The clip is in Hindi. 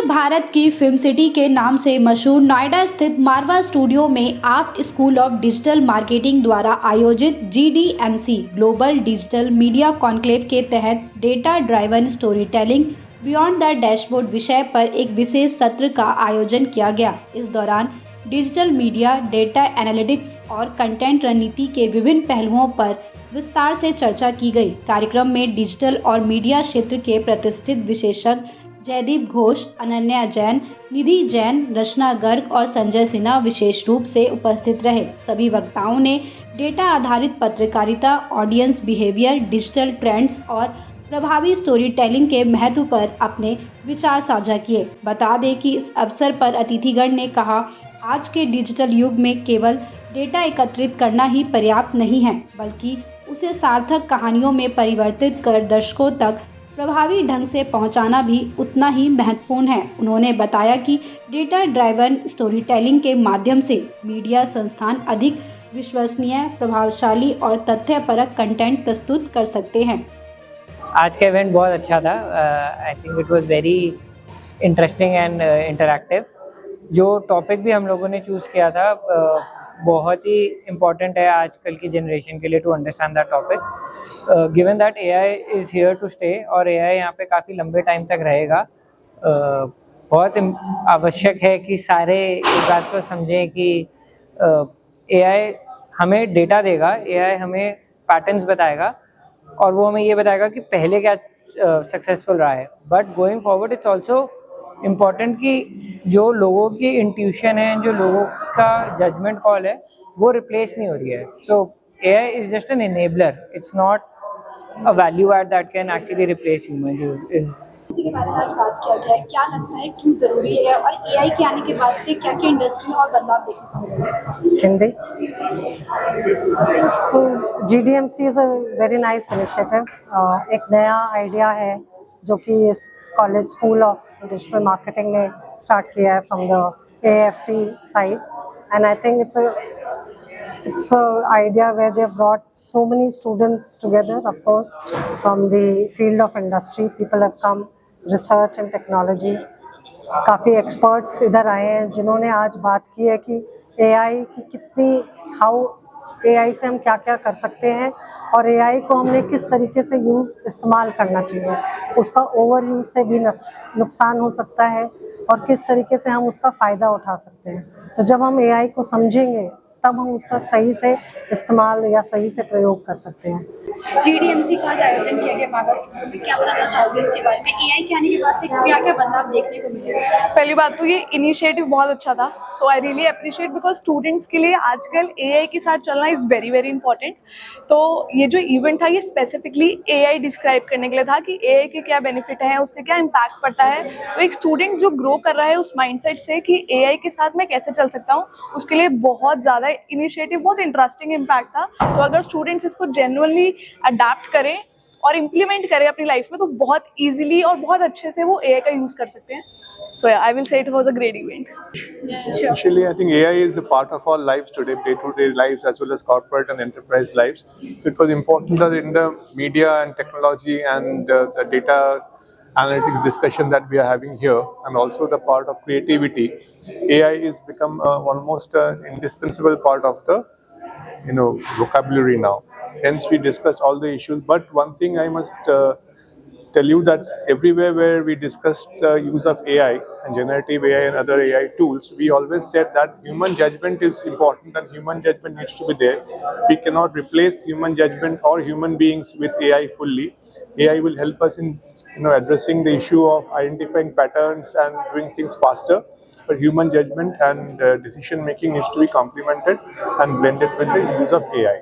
उत्तर भारत की फिल्म सिटी के नाम से मशहूर नोएडा स्थित मारवा स्टूडियो में art school of digital marketing द्वारा आयोजित GDMC global digital media conclave के तहत data driven story telling beyond the dashboard विषय पर एक विशेष सत्र का आयोजन किया गया। इस दौरान डिजिटल मीडिया, डेटा एनालिटिक्स और कंटेंट रणनीति के विभिन्न पहलुओं पर विस्तार से चर्चा की गई। कार्यक्रम में डिजिटल और मीडिया क्षेत्र के प्रतिष्ठित विशेषज्ञ जयदीप घोष, अनन्या जैन, निधि जैन, रचना गर्ग और संजय सिन्हा विशेष रूप से उपस्थित रहे। सभी वक्ताओं ने डेटा आधारित पत्रकारिता, ऑडियंस बिहेवियर, डिजिटल ट्रेंड्स और प्रभावी स्टोरी टेलिंग के महत्व पर अपने विचार साझा किए। बता दें कि इस अवसर पर अतिथिगण ने कहा, आज के डिजिटल युग में केवल डेटा एकत्रित करना ही पर्याप्त नहीं है, बल्कि उसे सार्थक कहानियों में परिवर्तित कर दर्शकों तक प्रभावी ढंग से पहुंचाना भी उतना ही महत्वपूर्ण है। उन्होंने बताया कि डेटा ड्राइवन स्टोरी टेलिंग के माध्यम से मीडिया संस्थान अधिक विश्वसनीय, प्रभावशाली और तथ्यपरक कंटेंट प्रस्तुत कर सकते हैं। आज का इवेंट बहुत अच्छा था। I think it was very interesting and interactive. जो टॉपिक भी हम लोगों ने चूज़ किया था बहुत ही इम्पॉर्टेंट है आजकल की जनरेशन के लिए to understand that topic. Given that AI is here to stay और AI यहाँ पे काफ़ी लंबे टाइम तक रहेगा, बहुत आवश्यक है कि सारे इस बात को समझें कि AI हमें डेटा देगा, AI हमें पैटर्न्स बताएगा और वो हमें ये बताएगा कि पहले क्या सक्सेसफुल रहा है। But going forward it's also important कि जो लोगों की इंट्यूशन है, जो लोगों का जजमेंट कॉल है, वो रिप्लेस नहीं हो रही है। So AI is just an enabler, it's not a value add that can actually replace humans. इसी के बारे में आज बात किया गया है। क्या लगता है क्यों ज़रूरी है और AI के आने के बाद से क्या क्या इंडस्ट्री में और बदलाव देखने को मिलेगा? हिंदी। सो GDMC is a very nice initiative. एक नया आइडिया है जो कि इस college school of digital marketing ने स्टार्ट किया है from the AFT side, and I think it's a idea where they have brought so many students together. Of course, from the field of industry, people have come, research and technology. काफ़ी experts इधर आए हैं जिन्होंने आज बात की है कि AI की कितनी, how AI से हम क्या क्या कर सकते हैं और AI को हमने किस तरीके से इस्तेमाल करना चाहिए, उसका ओवर यूज से भी नुकसान हो सकता है और किस तरीके से हम उसका फ़ायदा उठा सकते हैं। तो जब हम AI को समझेंगे तब हम उसका सही से इस्तेमाल या सही से प्रयोग कर सकते हैं। GDMC का आज आयोजन किया गया मारवा स्टूडियो में, क्या बताना चाहोगे इसके बारे में? AI के आने के बाद से क्या क्या बदलाव देखने को मिलेगा? पहली बात तो ये इनिशिएटिव बहुत अच्छा था, so I really appreciate, because students के लिए आजकल AI के साथ चलना इज़ वेरी वेरी इंपॉर्टेंट। तो ये जो इवेंट था ये स्पेसिफिकली AI डिस्क्राइब करने के लिए था कि AI के क्या बेनिफिट हैं, उससे क्या इम्पैक्ट पड़ता है। तो एक स्टूडेंट जो ग्रो कर रहा है उस माइंडसेट से कि AI के साथ मैं कैसे चल सकता हूँ, उसके लिए बहुत ज़्यादा इनिशिएटिव, बहुत इंटरेस्टिंग इम्पैक्ट था। तो अगर स्टूडेंट्स इसको जेन्युइनली अडैप्ट करें और इम्प्लीमेंट करें अपनी लाइफ में तो बहुत इजीली और बहुत अच्छे से वो AI का यूज़ कर सकते हैं। So I will say it was a great event. Essentially, I think AI is a part of our lives today, day-to-day lives as well as corporate and enterprise lives. So it was important that in the media and technology and the data analytics discussion that we are having here, and also the part of creativity, AI is become almost an indispensable part of the vocabulary now. Hence we discuss all the issues, but one thing I must tell you that everywhere where we discussed the use of AI and generative AI and other AI tools, we always said that human judgment is important and human judgment needs to be there. We cannot replace human judgment or human beings with AI fully. AI will help us in addressing the issue of identifying patterns and doing things faster, but human judgment and decision making needs to be complemented and blended with the use of AI.